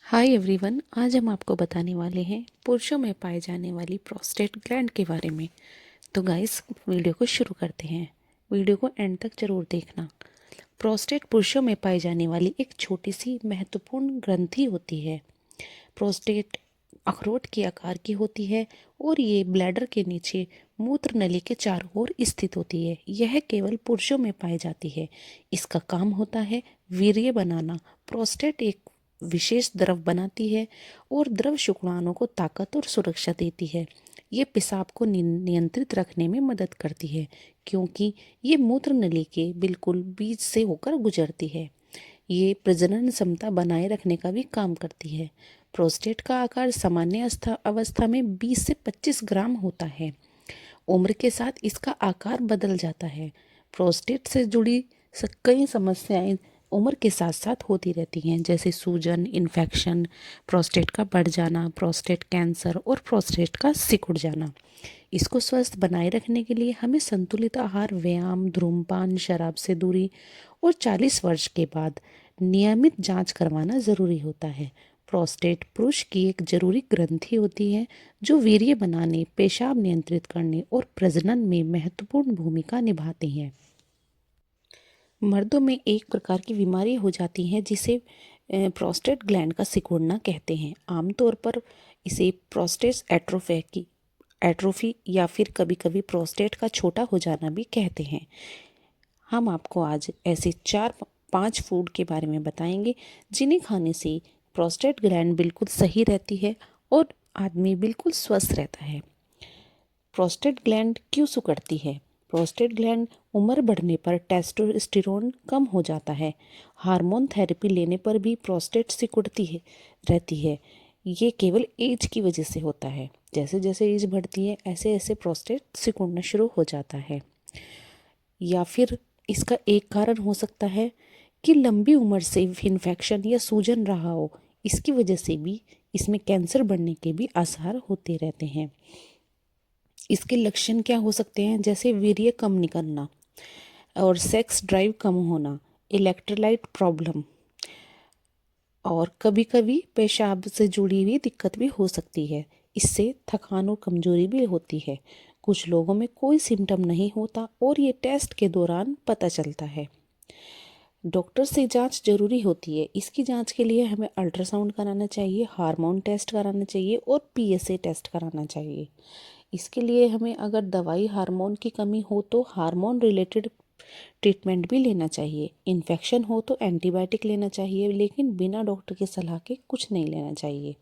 Hi everyone, आज हम आपको बताने वाले हैं पुरुषों में पाए जाने वाली प्रोस्टेट ग्लैंड के बारे में। तो गाइस, वीडियो को शुरू करते हैं। वीडियो को एंड तक जरूर देखना। प्रोस्टेट पुरुषों में पाई जाने वाली एक छोटी सी महत्वपूर्ण ग्रंथि होती है। प्रोस्टेट अखरोट के आकार की होती है और ये ब्लैडर के नीचे मूत्र नली के चारों ओर स्थित होती है। यह केवल पुरुषों में पाई जाती है। इसका काम होता है वीर्य बनाना। प्रोस्टेट एक विशेष द्रव बनाती है और द्रव शुक्राणुओं को ताकत और सुरक्षा देती है। ये पेशाब को नियंत्रित रखने में मदद करती है क्योंकि ये मूत्र नली के बिल्कुल बीच से होकर गुजरती है। ये प्रजनन क्षमता बनाए रखने का भी काम करती है। प्रोस्टेट का आकार सामान्य अवस्था में 20 से 25 ग्राम होता है। उम्र के साथ इसका आकार बदल जाता है। प्रोस्टेट से जुड़ी कई समस्याएं उम्र के साथ साथ होती रहती हैं, जैसे सूजन, इन्फेक्शन, प्रोस्टेट का बढ़ जाना, प्रोस्टेट कैंसर और प्रोस्टेट का सिकुड़ जाना। इसको स्वस्थ बनाए रखने के लिए हमें संतुलित आहार, व्यायाम, धूम्रपान, शराब से दूरी और 40 वर्ष के बाद नियमित जांच करवाना ज़रूरी होता है। प्रोस्टेट पुरुष की एक जरूरी ग्रंथि होती है जो वीर्य बनाने, पेशाब नियंत्रित करने और प्रजनन में महत्वपूर्ण भूमिका निभाती है। मर्दों में एक प्रकार की बीमारी हो जाती है जिसे प्रोस्टेट ग्लैंड का सिकुड़ना कहते हैं। आमतौर पर इसे प्रोस्टेट एट्रोफी या फिर कभी कभी प्रोस्टेट का छोटा हो जाना भी कहते हैं। हम आपको आज ऐसे 4-5 फूड के बारे में बताएंगे जिन्हें खाने से प्रोस्टेट ग्लैंड बिल्कुल सही रहती है और आदमी बिल्कुल स्वस्थ रहता है। प्रोस्टेट ग्लैंड क्यों सिकुड़ती है? प्रोस्टेट ग्लैंड उम्र बढ़ने पर टेस्टोस्टेरोन कम हो जाता है। हार्मोन थेरेपी लेने पर भी प्रोस्टेट सिकुड़ती है रहती है। ये केवल एज की वजह से होता है। जैसे जैसे एज बढ़ती है ऐसे ऐसे प्रोस्टेट सिकुड़ना शुरू हो जाता है। या फिर इसका एक कारण हो सकता है कि लंबी उम्र से इन्फेक्शन या सूजन रहा हो। इसकी वजह से भी इसमें कैंसर बढ़ने के भी आसार होते रहते हैं। इसके लक्षण क्या हो सकते हैं? जैसे वीर्य कम निकलना और सेक्स ड्राइव कम होना, इलेक्ट्रोलाइट प्रॉब्लम, और कभी कभी पेशाब से जुड़ी हुई दिक्कत भी हो सकती है। इससे थकान और कमजोरी भी होती है। कुछ लोगों में कोई सिम्टम नहीं होता और ये टेस्ट के दौरान पता चलता है। डॉक्टर से जांच जरूरी होती है। इसकी जांच के लिए हमें अल्ट्रासाउंड कराना चाहिए, हार्मोन टेस्ट कराना चाहिए और पीएसए टेस्ट कराना चाहिए। इसके लिए हमें अगर दवाई हार्मोन की कमी हो तो हार्मोन रिलेटेड ट्रीटमेंट भी लेना चाहिए। इन्फेक्शन हो तो एंटीबायोटिक लेना चाहिए, लेकिन बिना डॉक्टर की सलाह के कुछ नहीं लेना चाहिए।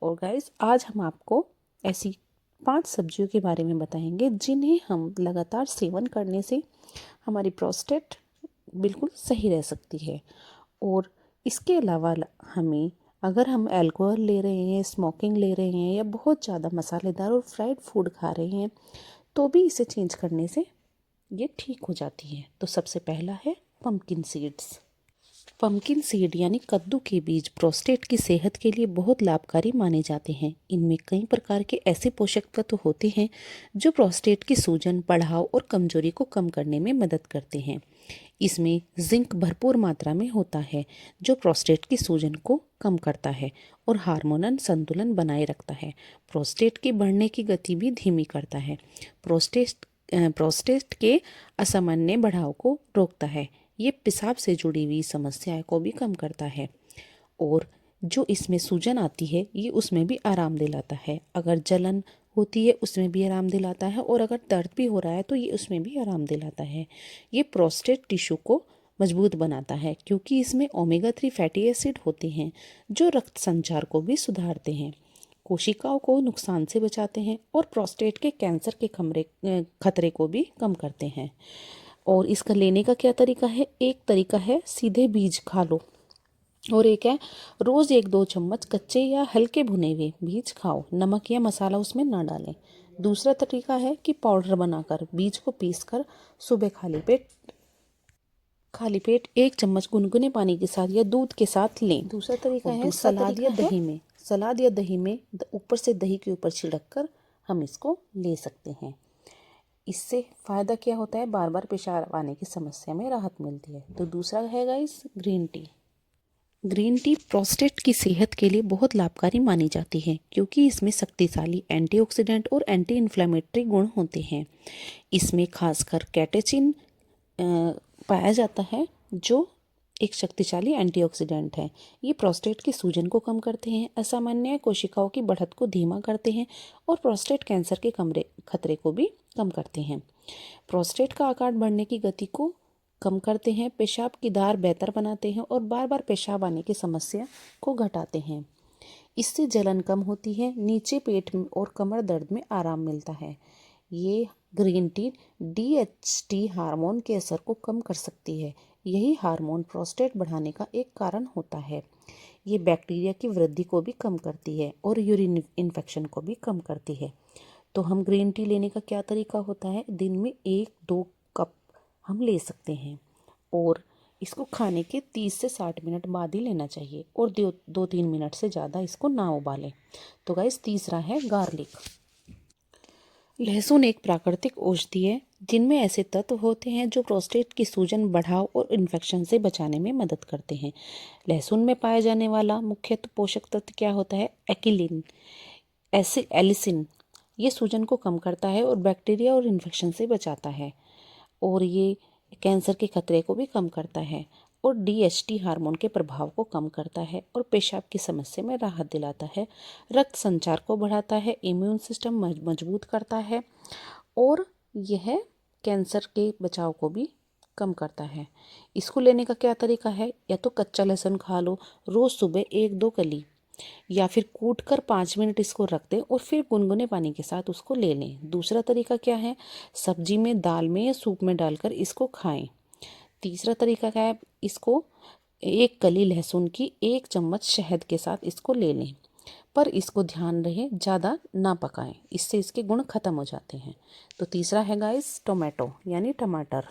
और गाइस, आज हम आपको ऐसी 5 सब्जियों के बारे में बताएंगे जिन्हें हम लगातार सेवन करने से हमारी प्रोस्टेट बिल्कुल सही रह सकती है। और इसके अलावा हमें, अगर हम अल्कोहल ले रहे हैं, स्मोकिंग ले रहे हैं या बहुत ज़्यादा मसालेदार और फ्राइड फूड खा रहे हैं तो भी इसे चेंज करने से ये ठीक हो जाती है। तो सबसे पहला है पम्पकिन सीड्स। पम्पकिन सीड यानी कद्दू के बीज प्रोस्टेट की सेहत के लिए बहुत लाभकारी माने जाते हैं। इनमें कई प्रकार के ऐसे पोषक तत्व होते हैं जो प्रोस्टेट की सूजन, बढ़ाव और कमजोरी को कम करने में मदद करते हैं। इसमें जिंक भरपूर मात्रा में होता है जो प्रोस्टेट की सूजन को कम करता है और हार्मोनल संतुलन बनाए रखता है। प्रोस्टेट के बढ़ने की गति भी धीमी करता है। प्रोस्टेट के असामान्य बढ़ाव को रोकता है। ये पेशाब से जुड़ी हुई समस्याएं को भी कम करता है और जो इसमें सूजन आती है ये उसमें भी आराम दिलाता है। अगर जलन होती है उसमें भी आराम दिलाता है और अगर दर्द भी हो रहा है तो ये उसमें भी आराम दिलाता है। ये प्रोस्टेट टिश्यू को मजबूत बनाता है क्योंकि इसमें ओमेगा 3 फैटी एसिड होते हैं जो रक्त संचार को भी सुधारते हैं, कोशिकाओं को नुकसान से बचाते हैं और प्रोस्टेट के कैंसर के खतरे को भी कम करते हैं। और इसका लेने का क्या तरीका है? एक तरीका है सीधे बीज खा लो और एक है रोज़ 1-2 चम्मच कच्चे या हल्के भुने हुए बीज खाओ, नमक या मसाला उसमें ना डालें। दूसरा तरीका है कि पाउडर बनाकर बीज को पीसकर सुबह खाली पेट 1 चम्मच गुनगुने पानी के साथ या दूध के साथ लें। दूसरा तरीका है सलाद या दही में ऊपर से दही के ऊपर छिड़क कर हम इसको ले सकते हैं। इससे फ़ायदा क्या होता है? बार बार पेशाब आने की समस्या में राहत मिलती है। तो दूसरा है guys green tea. Green tea prostate की सेहत के लिए बहुत लाभकारी मानी जाती है क्योंकि इसमें शक्तिशाली एंटीऑक्सीडेंट और एंटी इन्फ्लेमेटरी गुण होते हैं। इसमें खासकर कैटेचिन पाया जाता है जो एक शक्तिशाली एंटीऑक्सीडेंट है। ये प्रोस्टेट के सूजन को कम करते हैं, असामान्य कोशिकाओं की बढ़त को धीमा करते हैं और प्रोस्टेट कैंसर के खतरे को भी कम करते हैं। प्रोस्टेट का आकार बढ़ने की गति को कम करते हैं, पेशाब की धार बेहतर बनाते हैं और बार बार पेशाब आने की समस्या को घटाते हैं। इससे जलन कम होती है, नीचे पेट में और कमर दर्द में आराम मिलता है। ये ग्रीन टी DHT हार्मोन के असर को कम कर सकती है। यही हार्मोन प्रोस्टेट बढ़ाने का एक कारण होता है। ये बैक्टीरिया की वृद्धि को भी कम करती है और यूरिन इन्फेक्शन को भी कम करती है। तो हम ग्रीन टी लेने का क्या तरीका होता है, दिन में 1-2 कप हम ले सकते हैं और इसको खाने के 30 से 60 मिनट बाद ही लेना चाहिए और 2-3 मिनट से ज़्यादा इसको ना उबालें। तो गाइस, तीसरा है गार्लिक। लहसुन एक प्राकृतिक औषधि है जिनमें ऐसे तत्व होते हैं जो प्रोस्टेट की सूजन, बढ़ाव और इन्फेक्शन से बचाने में मदद करते हैं। लहसुन में पाया जाने वाला मुख्य पोषक तत्व क्या होता है? एक्लिन, एलिसिन। ये सूजन को कम करता है और बैक्टीरिया और इन्फेक्शन से बचाता है और ये कैंसर के खतरे को भी कम करता है और DHT हार्मोन के प्रभाव को कम करता है और पेशाब की समस्या में राहत दिलाता है, रक्त संचार को बढ़ाता है, इम्यून सिस्टम मजबूत करता है और यह कैंसर के बचाव को भी कम करता है। इसको लेने का क्या तरीका है? या तो कच्चा लहसुन खा लो, रोज़ सुबह 1-2 कली, या फिर कूट कर 5 मिनट इसको रख दें और फिर गुनगुने पानी के साथ उसको ले लें। दूसरा तरीका क्या है? सब्जी में, दाल में या सूप में डालकर इसको खाएं। तीसरा तरीका क्या है? इसको 1 कली लहसुन की 1 चम्मच शहद के साथ इसको ले लें, पर इसको ध्यान रहे ज़्यादा ना पकाएं, इससे इसके गुण खत्म हो जाते हैं। तो तीसरा है गाइस टोमेटो यानी टमाटर।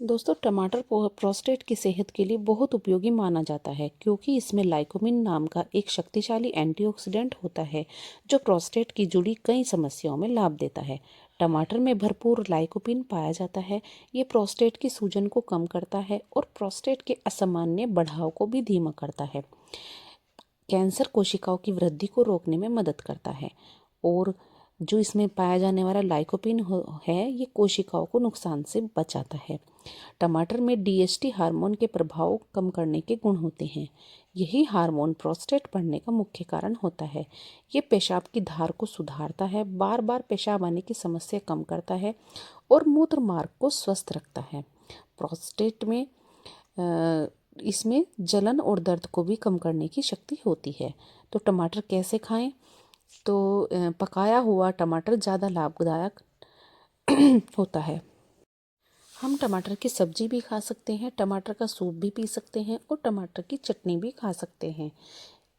दोस्तों, टमाटर प्रोस्टेट की सेहत के लिए बहुत उपयोगी माना जाता है क्योंकि इसमें लाइकोपिन नाम का एक शक्तिशाली एंटीऑक्सीडेंट होता है जो प्रोस्टेट की जुड़ी कई समस्याओं में लाभ देता है। टमाटर में भरपूर लाइकोपिन पाया जाता है। ये प्रोस्टेट की सूजन को कम करता है और प्रोस्टेट के असामान्य बढ़ाव को भी धीमा करता है। कैंसर कोशिकाओं की वृद्धि को रोकने में मदद करता है और जो इसमें पाया जाने वाला लाइकोपिन है, ये कोशिकाओं को नुकसान से बचाता है। टमाटर में DHT हार्मोन के प्रभाव कम करने के गुण होते हैं। यही हार्मोन प्रोस्टेट बढ़ने का मुख्य कारण होता है। ये पेशाब की धार को सुधारता है, बार बार पेशाब आने की समस्या कम करता है और मूत्र मार्ग को स्वस्थ रखता है। प्रोस्टेट में इसमें जलन और दर्द को भी कम करने की शक्ति होती है। तो टमाटर कैसे खाएं? तो पकाया हुआ टमाटर ज़्यादा लाभदायक होता है। हम टमाटर की सब्जी भी खा सकते हैं, टमाटर का सूप भी पी सकते हैं और टमाटर की चटनी भी खा सकते हैं।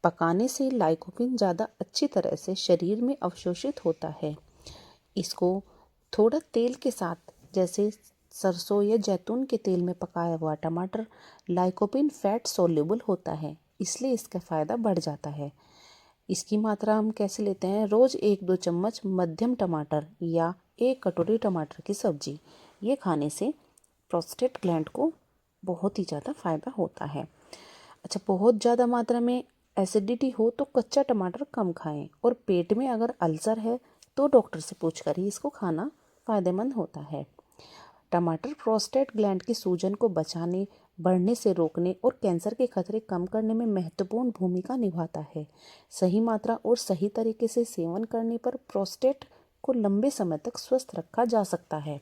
पकाने से लाइकोपिन ज़्यादा अच्छी तरह से शरीर में अवशोषित होता है। इसको थोड़ा तेल के साथ, जैसे सरसों या जैतून के तेल में पकाया हुआ टमाटर लाइकोपिन फैट सोल्यूबल होता है, इसलिए इसका फ़ायदा बढ़ जाता है। इसकी मात्रा हम कैसे लेते हैं? रोज़ 1-2 चम्मच मध्यम टमाटर या 1 कटोरी टमाटर की सब्जी, ये खाने से प्रोस्टेट ग्लैंड को बहुत ही ज़्यादा फ़ायदा होता है। अच्छा, बहुत ज़्यादा मात्रा में एसिडिटी हो तो कच्चा टमाटर कम खाएं और पेट में अगर अल्सर है तो डॉक्टर से पूछकर ही इसको खाना फ़ायदेमंद होता है। टमाटर प्रोस्टेट ग्लैंड की सूजन को बचाने, बढ़ने से रोकने और कैंसर के खतरे कम करने में महत्वपूर्ण भूमिका निभाता है। सही मात्रा और सही तरीके से सेवन करने पर प्रोस्टेट को लंबे समय तक स्वस्थ रखा जा सकता है।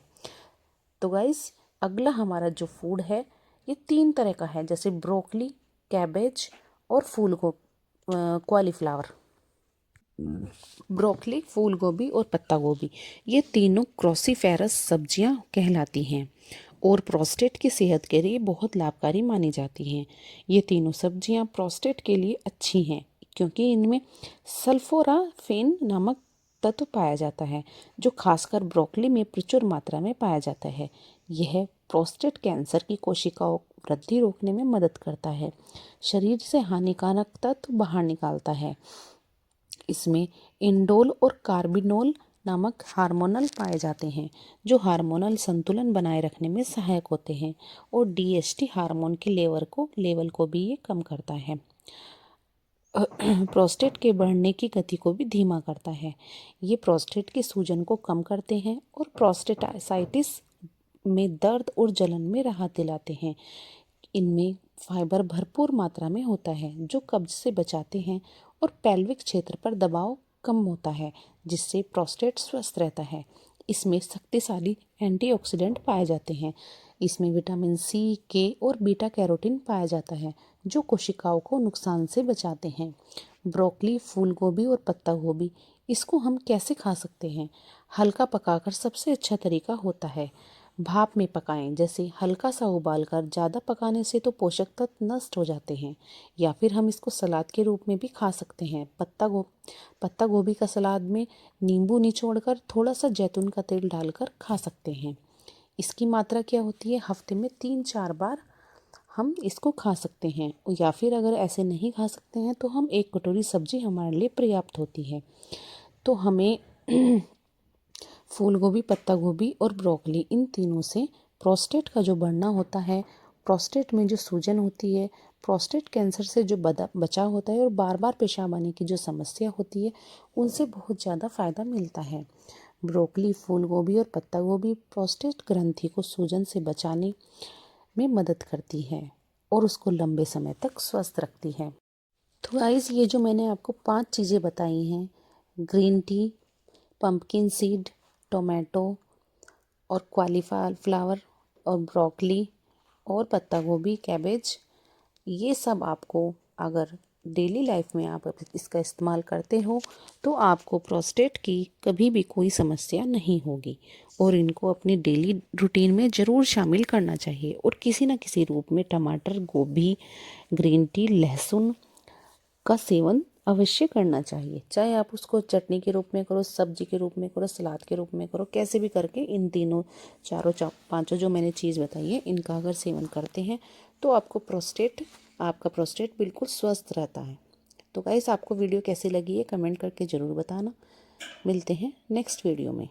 तो गाइस, अगला हमारा जो फूड है ये 3 तरह का है, जैसे ब्रोकली, कैबेज और कॉलीफ्लावर। ब्रोकली, फूल गोभी और पत्ता गोभी, ये तीनों क्रोसीफेरस सब्जियां कहलाती हैं और प्रोस्टेट की सेहत के लिए बहुत लाभकारी मानी जाती हैं। ये तीनों सब्जियां प्रोस्टेट के लिए अच्छी हैं क्योंकि इनमें सल्फोराफेन नामक तत्व पाया जाता है जो खासकर ब्रोकली में प्रचुर मात्रा में पाया जाता है। यह प्रोस्टेट कैंसर की कोशिकाओं वृद्धि रोकने में मदद करता है, शरीर से हानिकारक तत्व बाहर निकालता है। इसमें इंडोल और कार्बिनोल नामक हार्मोनल पाए जाते हैं जो हार्मोनल संतुलन बनाए रखने में सहायक होते हैं, और DHT हार्मोन के लेवल को भी ये कम करता है। प्रोस्टेट के बढ़ने की गति को भी धीमा करता है। ये प्रोस्टेट की सूजन को कम करते हैं और प्रोस्टेटाइटिस में दर्द और जलन में राहत दिलाते हैं। इनमें फाइबर भरपूर मात्रा में होता है जो कब्ज से बचाते हैं, और पेल्विक क्षेत्र पर दबाव कम होता है जिससे प्रोस्टेट स्वस्थ रहता है। इसमें शक्तिशाली एंटीऑक्सीडेंट पाए जाते हैं। इसमें विटामिन C, K और बीटा कैरोटीन पाया जाता है जो कोशिकाओं को नुकसान से बचाते हैं। ब्रोकली, फूल गोभी और पत्ता गोभी, इसको हम कैसे खा सकते हैं? हल्का पकाकर सबसे अच्छा तरीका होता है। भाप में पकाएं, जैसे हल्का सा उबालकर। ज़्यादा पकाने से तो पोषक तत्व नष्ट हो जाते हैं। या फिर हम इसको सलाद के रूप में भी खा सकते हैं। पत्ता गोभी का सलाद में नींबू निचोड़कर थोड़ा सा जैतून का तेल डालकर खा सकते हैं। इसकी मात्रा क्या होती है? हफ्ते में 3-4 बार हम इसको खा सकते हैं। या फिर अगर ऐसे नहीं खा सकते हैं तो हम 1 कटोरी सब्जी हमारे लिए पर्याप्त होती है। तो हमें फूल गोभी, पत्ता गोभी और ब्रोकली, इन तीनों से प्रोस्टेट का जो बढ़ना होता है, प्रोस्टेट में जो सूजन होती है, प्रोस्टेट कैंसर से जो बचाव होता है, और बार बार पेशाब आने की जो समस्या होती है, उनसे बहुत ज़्यादा फ़ायदा मिलता है। ब्रोकली, फूल गोभी और पत्ता गोभी प्रोस्टेट ग्रंथि को सूजन से बचाने में मदद करती है और उसको लंबे समय तक स्वस्थ रखती है। तो गाइस, ये जो मैंने आपको 5 चीज़ें बताई हैं, green tea, pumpkin seed, tomato और कॉलीफ्लावर और ब्रोकली और पत्ता गोभी, कैबेज, ये सब आपको अगर डेली लाइफ में आप इसका इस्तेमाल करते हो तो आपको प्रोस्टेट की कभी भी कोई समस्या नहीं होगी, और इनको अपनी डेली रूटीन में ज़रूर शामिल करना चाहिए। और किसी न किसी रूप में टमाटर, गोभी, ग्रीन टी, लहसुन का सेवन अवश्य करना चाहिए। चाहे आप उसको चटनी के रूप में करो, सब्जी के रूप में करो, सलाद के रूप में करो, कैसे भी करके इन तीनों पांचों जो मैंने चीज़ बताई है, इनका अगर सेवन करते हैं तो आपका प्रोस्टेट बिल्कुल स्वस्थ रहता है। तो गाइस, आपको वीडियो कैसी लगी है कमेंट करके ज़रूर बताना। मिलते हैं नेक्स्ट वीडियो में।